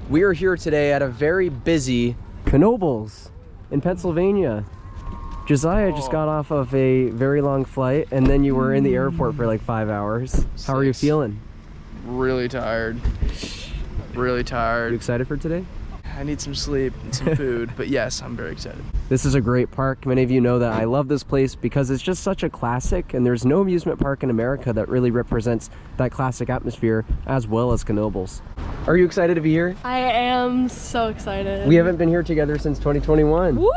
We are here today at a very busy Knoebels in Pennsylvania. Josiah just got off of a very long flight, and then you were in the airport for like 5 hours. How are you feeling? Really tired. Really tired. You excited for today? I need some sleep and some food, but yes, I'm very excited. This is a great park. Many of you know that I love this place because it's just such a classic, and there's no amusement park in America that really represents that classic atmosphere as well as Knoebels. Are you excited to be here? I am so excited. We haven't been here together since 2021. Woo!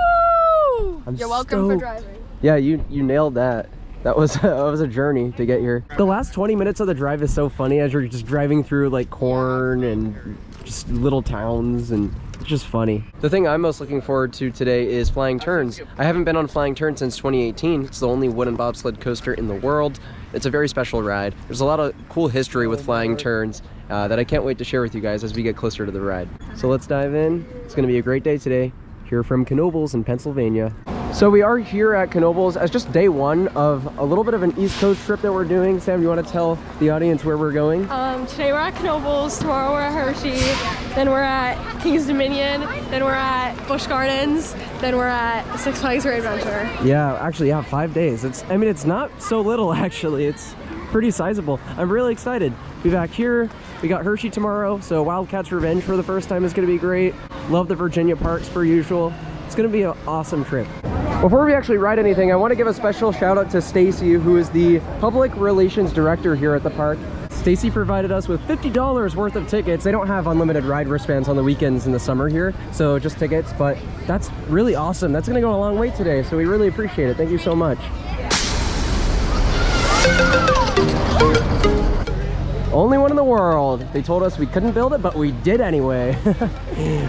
You're welcome for driving. Yeah, you nailed that. That was a journey to get here. The last 20 minutes of the drive is so funny as you're just driving through like corn and just little towns, and it's just funny. The thing I'm most looking forward to today is Flying Turns. I haven't been on Flying Turns since 2018. It's the only wooden bobsled coaster in the world. It's a very special ride. There's a lot of cool history with Flying Turns that I can't wait to share with you guys as we get closer to the ride. So let's dive in. It's gonna be a great day today here from Knoebels in Pennsylvania. So we are here at Knoebels as just day one of a little bit of an East Coast trip that we're doing. Sam, you want to tell the audience where we're going? Today we're at Knoebels, tomorrow we're at Hershey, then we're at King's Dominion, then we're at Busch Gardens, then we're at Six Flags Great Adventure. Yeah, actually, yeah, 5 days. I mean, it's not so little actually. It's pretty sizable. I'm really excited. Be back here. We got Hershey tomorrow, so Wildcats Revenge for the first time is going to be great. Love the Virginia parks per usual. It's going to be an awesome trip. Before we actually ride anything, I want to give a special shout out to Stacy, who is the public relations director here at the park. Stacy provided us with $50 worth of tickets. They don't have unlimited ride wristbands on the weekends in the summer here, so just tickets, but that's really awesome. That's going to go a long way today, so we really appreciate it. Thank you so much. Only one in the world. They told us we couldn't build it, but we did anyway.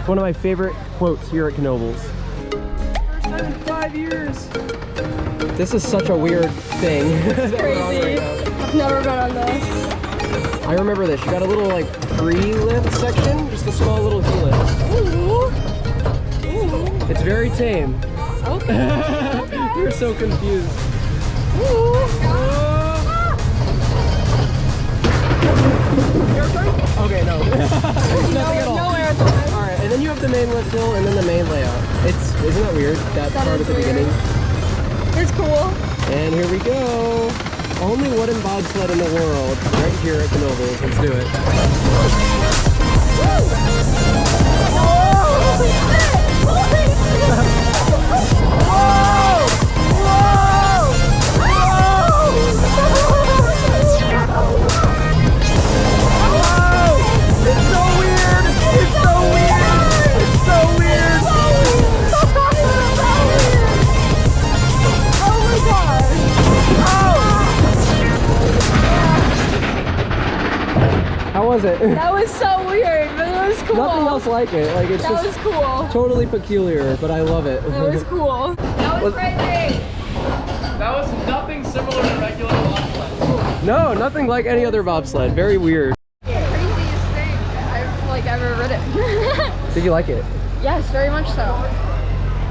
One of my favorite quotes here at Knoebels. First time in 5 years. This is such a weird thing. It's crazy. I've never been on this. I remember this. You got a little like pre-lift section, just a small little heel lift. Ooh. Ooh. It's very tame. Okay. We're so confused. Ooh. Okay, no. Nothing at all. No air time. Alright, and then you have the main lift hill and then the main layout. Isn't that weird? That part at the beginning. It's cool. And here we go. Only wooden bobsled in the world, right here at Knoebels. Let's do it. How was it? That was so weird, but it was cool. Nothing else like it. Like it's that just was cool. totally peculiar, but I love it. That was cool. That was crazy. That was nothing similar to regular bobsled. No, nothing like any other bobsled. Very weird. Craziest thing I've ever ridden. Did you like it? Yes, very much so.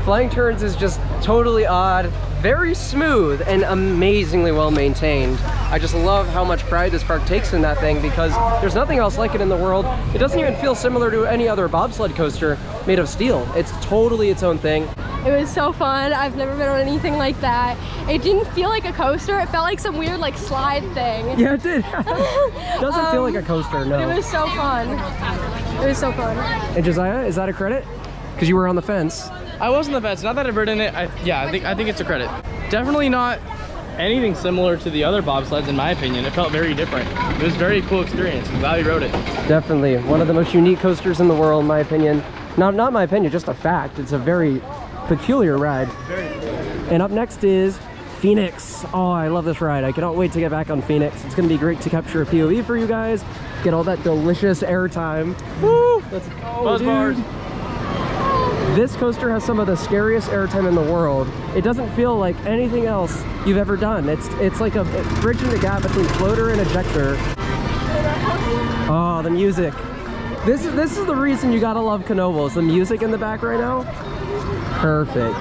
Flying Turns is just totally odd, very smooth, and amazingly well maintained. I just love how much pride this park takes in that thing because there's nothing else like it in the world. It doesn't even feel similar to any other bobsled coaster made of steel. It's totally its own thing. It was so fun. I've never been on anything like that. It didn't feel like a coaster. It felt like some weird like slide thing. Yeah, it did. Doesn't feel like a coaster, no. It was so fun. It was so fun. And Josiah, is that a credit? Because you were on the fence. I was on the fence. Not that I've ridden it. I think it's a credit. Definitely not anything similar to the other bobsleds in my opinion. It felt very different. It was a very cool experience. I'm glad we rode it. Definitely one of the most unique coasters in the world, in my opinion. Not my opinion, just a fact. It's a very peculiar ride. Very cool. And up next is Phoenix. Oh, I love this ride. I cannot wait to get back on Phoenix. It's gonna be great to capture a POV for you guys, get all that delicious airtime. Woo! Let's go, Buzz bars. This coaster has some of the scariest airtime in the world. It doesn't feel like anything else you've ever done. It's like a bridging the gap between floater and ejector. Oh, the music. This is the reason you gotta love Knoebels. The music in the back right now, perfect.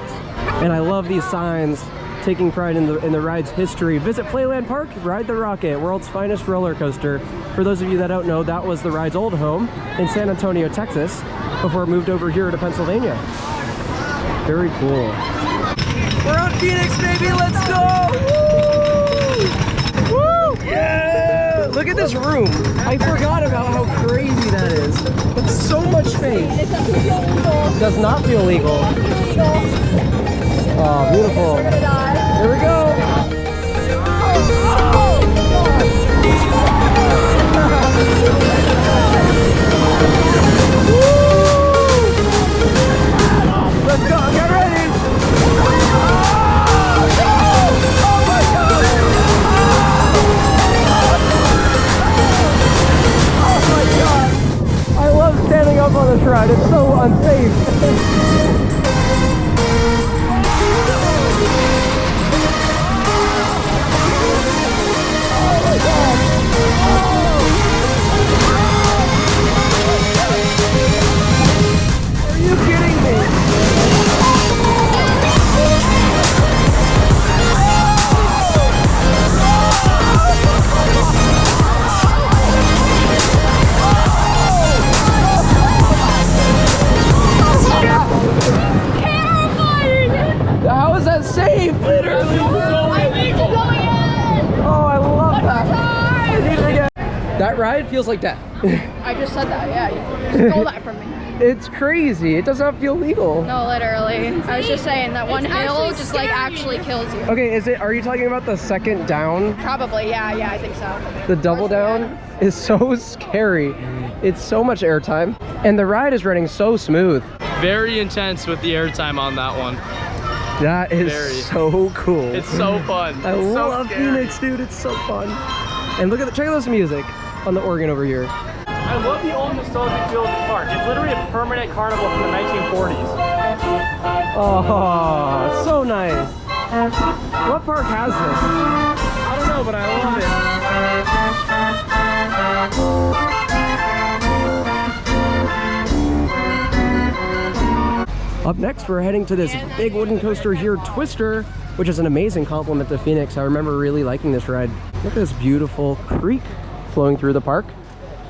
And I love these signs. taking pride in the ride's history. Visit Playland Park, ride the Rocket, world's finest roller coaster. For those of you that don't know, that was the ride's old home in San Antonio, Texas, before it moved over here to Pennsylvania. Very cool. We're on Phoenix, baby, let's go! Woo! Woo! Yeah! Look at this room. I forgot about how crazy that is. It's so much space. It doesn't feel legal. Does not feel legal. Oh, beautiful. We're gonna die. Here we go. Let's go, get ready! Oh my God! Oh my God! I love standing up on this ride, it's so unsafe. Are you kidding me? How is that safe? Literally. I need to go again. Oh, I love that. I need to get. That ride feels like death. I just said that, yeah. You stole that from me. It's crazy. It does not feel legal. No, literally. I was just saying that one hill just like actually kills you. Okay, are you talking about the second down? Probably, yeah, I think so. The double down is so scary. It's so much airtime. And the ride is running so smooth. Very intense with the airtime on that one. That is so cool. It's so fun. I love Phoenix, dude. It's so fun. And check out this music on the organ over here. I love the old nostalgic feel of this park. It's literally a permanent carnival from the 1940s. Oh, so nice. What park has this? I don't know, but I love it. Up next, we're heading to this big wooden coaster here, Twister, which is an amazing compliment to Phoenix. I remember really liking this ride. Look at this beautiful creek flowing through the park.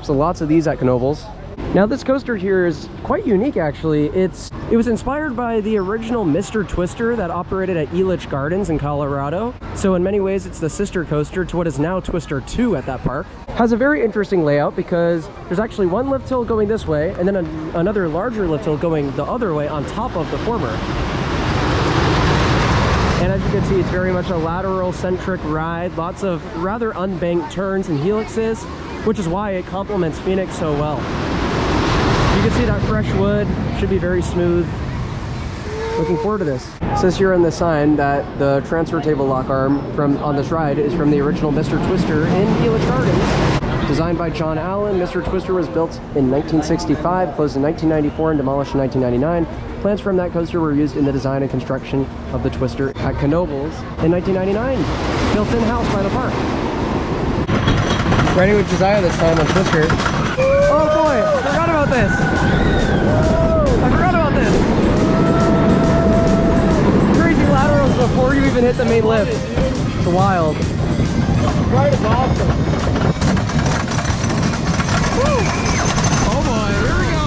So lots of these at Knoebels. Now this coaster here is quite unique actually. It was inspired by the original Mr. Twister that operated at Elbot Gardens in Colorado. So in many ways it's the sister coaster to what is now Twister 2 at that park. Has a very interesting layout because there's actually one lift hill going this way and then another larger lift hill going the other way on top of the former. And as you can see, it's very much a lateral centric ride. Lots of rather unbanked turns and helixes, which is why it complements Phoenix so well. You can see that fresh wood, should be very smooth. Looking forward to this. It says here on the sign that the transfer table lock arm on this ride is from the original Mr. Twister in Elbot Gardens. Designed by John Allen, Mr. Twister was built in 1965, closed in 1994, and demolished in 1999. Plans from that coaster were used in the design and construction of the Twister at Knoebels in 1999. Built in-house by the park. Riding with Josiah this time on Twister. Oh boy, I forgot about this. I forgot about this. Crazy laterals before you even hit the main lift. It's wild. Ride is awesome. Woo. Oh boy, here we go.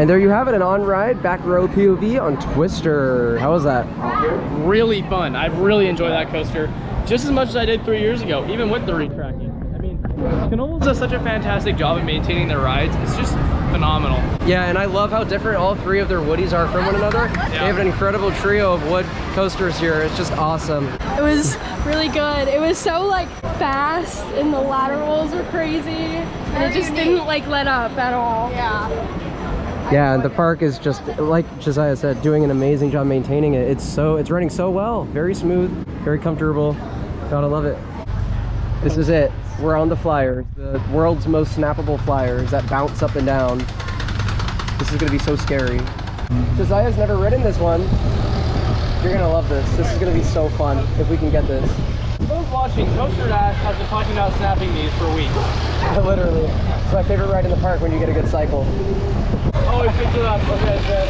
And there you have it, an on-ride back row POV on Twister. How was that? Really fun. I really enjoyed that coaster just as much as I did 3 years ago, even with the retracking. I mean, Knoebels does such a fantastic job of maintaining their rides. It's just phenomenal. Yeah, and I love how different all three of their woodies are from one another. Yeah. They have an incredible trio of wood coasters here. It's just awesome. It was really good. It was so like fast and the laterals were crazy and it just didn't like let up at all. Yeah, and the park is just, like Josiah said, doing an amazing job maintaining it. It's running so well. Very smooth, very comfortable. Gotta love it. This is it. We're on the flyers, the world's most snappable flyers that bounce up and down. This is gonna be so scary. Josiah's never ridden this one. You're gonna love this. This is gonna be so fun if we can get this. For those watching, Coaster Dad has been talking about snapping these for weeks. Literally. It's my favorite ride in the park when you get a good cycle. Oh, he picked it up. Okay, good.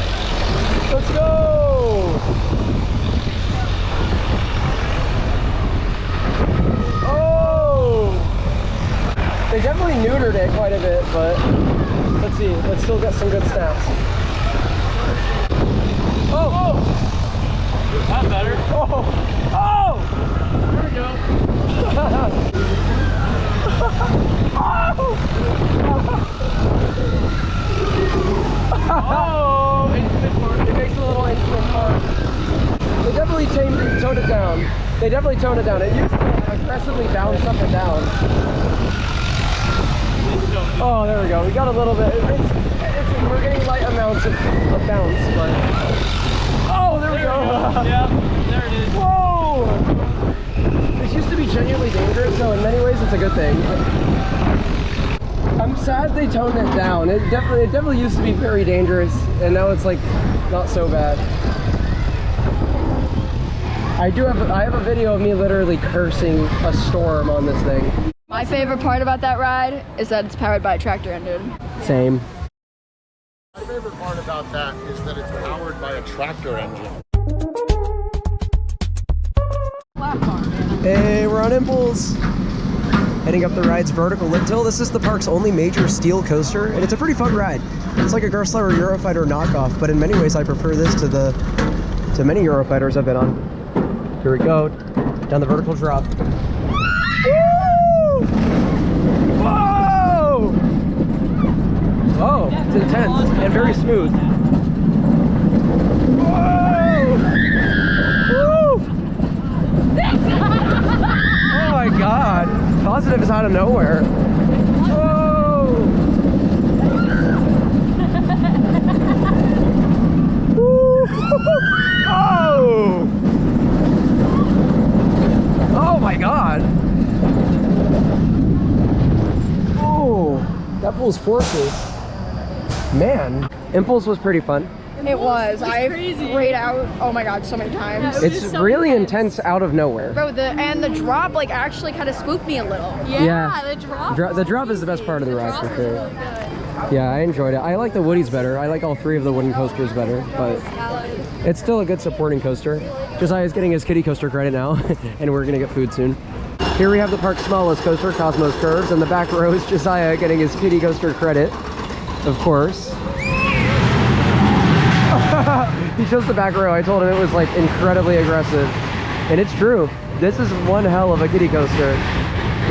Let's go! Oh! They definitely neutered it quite a bit, but let's see. Let's still get some good snaps. Oh! That's better. Oh! Oh! There we go. Oh! Instant mark. It makes a little instant mark. They definitely toned it down. They definitely toned it down. It used to aggressively bounce up and down. Oh, there we go. We got a little bit. We're getting light amounts of bounce, but... Oh, there we go. Yeah, there it is. Whoa! This used to be genuinely dangerous, so in many ways it's a good thing. I'm sad they toned it down. It definitely used to be very dangerous, and now it's like not so bad. I have a video of me literally cursing a storm on this thing. My favorite part about that ride is that it's powered by a tractor engine. Same. My favorite part about that is that it's powered by a tractor engine. Hey, we're on Impulse. Heading up the ride's vertical lintel. This is the park's only major steel coaster, and it's a pretty fun ride. It's like a Gerstlauer Eurofighter knockoff, but in many ways I prefer this to many Eurofighters I've been on. Here we go, down the vertical drop. Woo! Whoa! Oh, it's intense and very smooth. Whoa! Woo! Oh my God! Positive is out of nowhere. Whoa! Woo! Oh! Oh my God! Oh, that pulls forces. Man, Impulse was pretty fun. It was. I crazy. grayed out, oh my God, so many times. Yeah, it was It's just so really intense out of nowhere. Bro, the drop like actually kind of spooked me a little. Yeah, the drop. The drop is the best part of the ride for sure. Really good. Yeah, I enjoyed it. I like the Woodies better. I like all three of the wooden coasters better, but it's still a good supporting coaster. Josiah's getting his kiddie coaster credit now, and we're gonna get food soon. Here we have the park's smallest coaster, Cosmos Curves, and the back row is Josiah getting his kiddie coaster credit, of course. He chose the back row. I told him it was like incredibly aggressive, and it's true. This is one hell of a kiddie coaster.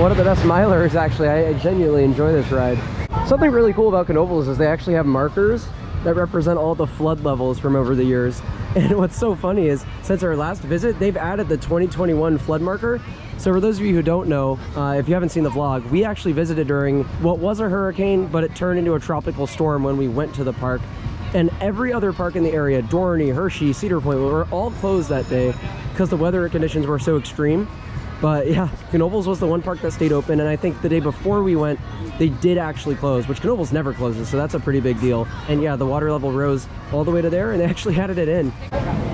One of the best milers, actually. I genuinely enjoy this ride. Something really cool about Knoebels is they actually have markers that represent all the flood levels from over the years. And what's so funny is, since our last visit, they've added the 2021 flood marker. So for those of you who don't know, if you haven't seen the vlog, we actually visited during what was a hurricane, but it turned into a tropical storm when we went to the park. And every other park in the area, Dorney, Hershey, Cedar Point, were all closed that day because the weather conditions were so extreme. But yeah, Knoebels was the one park that stayed open, and I think the day before we went, they did actually close, which Knoebels never closes, so that's a pretty big deal. And yeah, the water level rose all the way to there, and they actually added it in.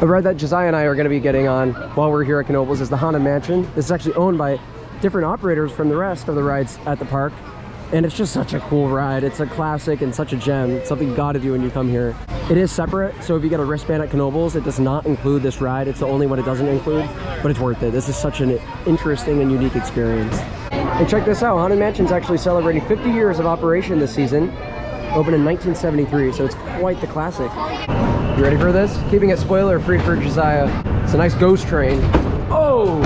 A ride that Josiah and I are going to be getting on while we're here at Knoebels is the Haunted Mansion. This is actually owned by different operators from the rest of the rides at the park, and it's just such a cool ride. It's a classic and such a gem. It's something you gotta do when you come here. It is separate, so if you get a wristband at Knoebels, it does not include this ride. It's the only one it doesn't include, but it's worth it. This is such an interesting and unique experience. And check this out, Haunted Mansion's actually celebrating 50 years of operation this season. Opened in 1973, so it's quite the classic. You ready for this? Keeping it spoiler free for Josiah. It's a nice ghost train. Oh!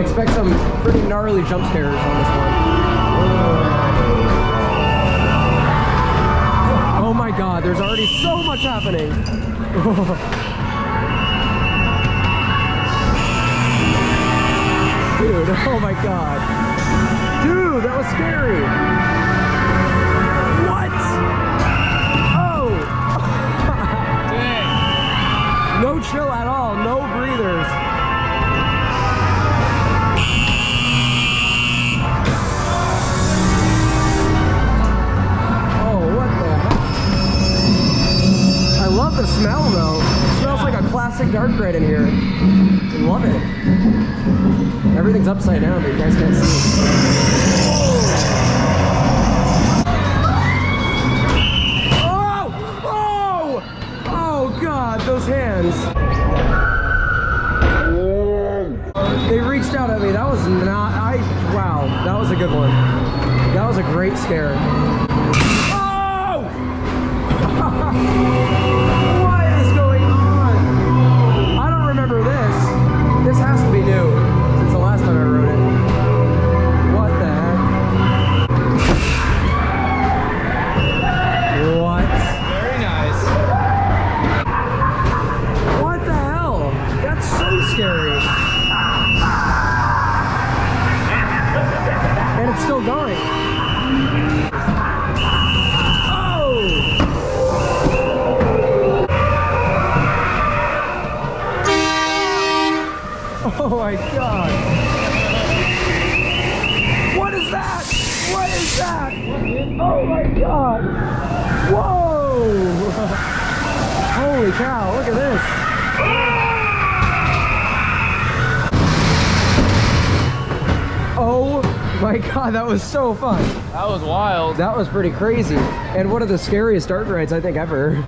Expect some pretty gnarly jump scares on this one. Oh my god, there's already so much happening. Dude, oh my god. Dude, that was scary. What? Oh! Dang. No chill at all, no breathers. Oh, what the heck? I love the smell though. It smells like a classic dark ride in here. I love it. Everything's upside down, but you guys can't see. Oh! Oh! Oh God, those hands. They reached out at me. That was not, wow, that was a good one. That was a great scare. Oh! What is going on? I don't remember this. This has to be new since the last time I rode it. What the heck? What? Very nice. What the hell? That's so scary. And it's still going. Oh! Oh my god. What is that? What is that? Oh my god. Whoa! Holy cow, look at this. Oh my god, that was so fun. That was wild. That was pretty crazy. And one of the scariest dark rides I think ever.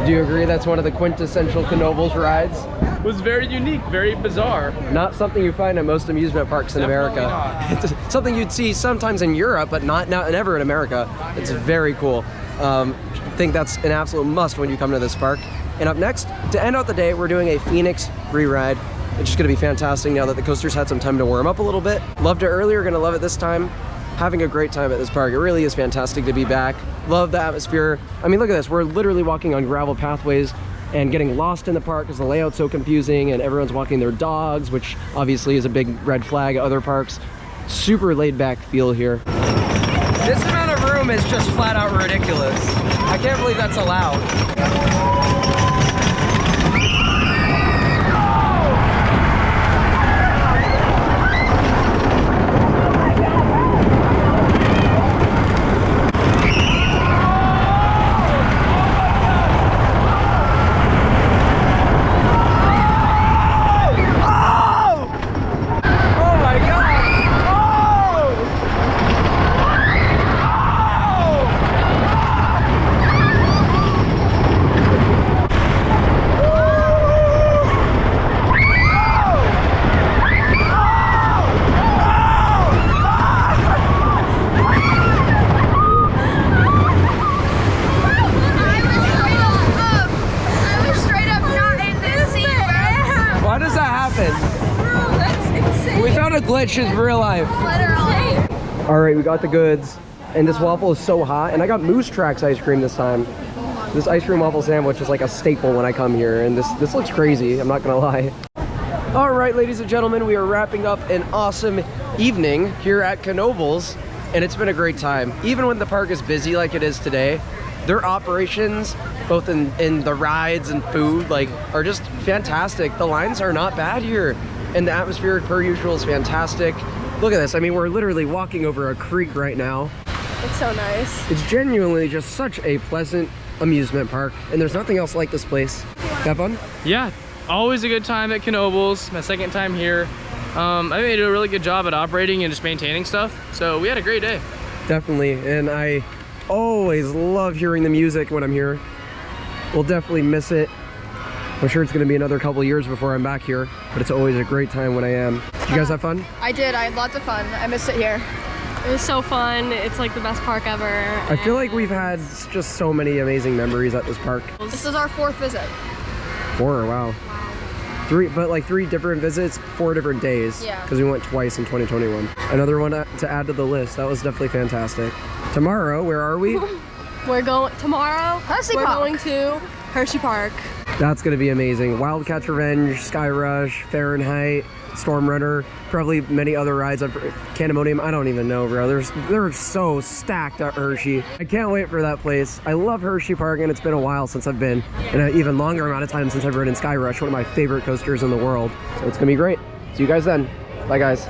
Do you agree that's one of the quintessential Knoebels rides? It was very unique, very bizarre. Not something you find at most amusement parks in Definitely America. not. It's something you'd see sometimes in Europe, but not never in America. It's very cool. I think that's an absolute must when you come to this park. And up next, to end out the day, we're doing a Phoenix re-ride. It's just gonna be fantastic now that the coaster's had some time to warm up a little bit. Loved it earlier, gonna love it this time. Having a great time at this park. It really is fantastic to be back. Love the atmosphere. I mean, look at this. We're literally walking on gravel pathways and getting lost in the park because the layout's so confusing and everyone's walking their dogs, which obviously is a big red flag at other parks. Super laid back feel here. This amount of room is just flat out ridiculous. I can't believe that's allowed. Glitch in real life. Literally. All right, we got the goods, and this waffle is so hot, and I got Moose Tracks ice cream this time. This ice cream waffle sandwich is like a staple when I come here, and this looks crazy, I'm not gonna lie. All right, ladies and gentlemen, we are wrapping up an awesome evening here at Knoebels, and it's been a great time. Even when the park is busy like it is today, their operations, both in the rides and food, like, are just fantastic. The lines are not bad here. And the atmosphere, per usual, is fantastic. Look at this. I mean, we're literally walking over a creek right now. It's so nice. It's genuinely just such a pleasant amusement park, and there's nothing else like this place. Have fun? Yeah, always a good time at Knoebels. My second time here. I think they do a really good job at operating and just maintaining stuff. So we had a great day. Definitely, and I always love hearing the music when I'm here. We'll definitely miss it. I'm sure it's going to be another couple years before I'm back here, but it's always a great time when I am. Did you guys have fun? I did. I had lots of fun. I missed it here. It was so fun. It's like the best park ever. I feel like we've had just so many amazing memories at this park. This is our 4th visit. 4, wow. 3, but like 3 different visits, 4 different days. Yeah. Because we went twice in 2021. Another one to add to the list. That was definitely fantastic. Tomorrow, where are we? We're going tomorrow. Hershey we're Park. going to Hershey Park. That's gonna be amazing. Wildcat's Revenge, Sky Rush, Fahrenheit, Storm Runner, probably many other rides. Candemonium, I don't even know, bro. They're so stacked at Hershey. I can't wait for that place. I love Hershey Park, and it's been a while since I've been, and an even longer amount of time since I've ridden Sky Rush, one of my favorite coasters in the world. So it's gonna be great. See you guys then. Bye, guys.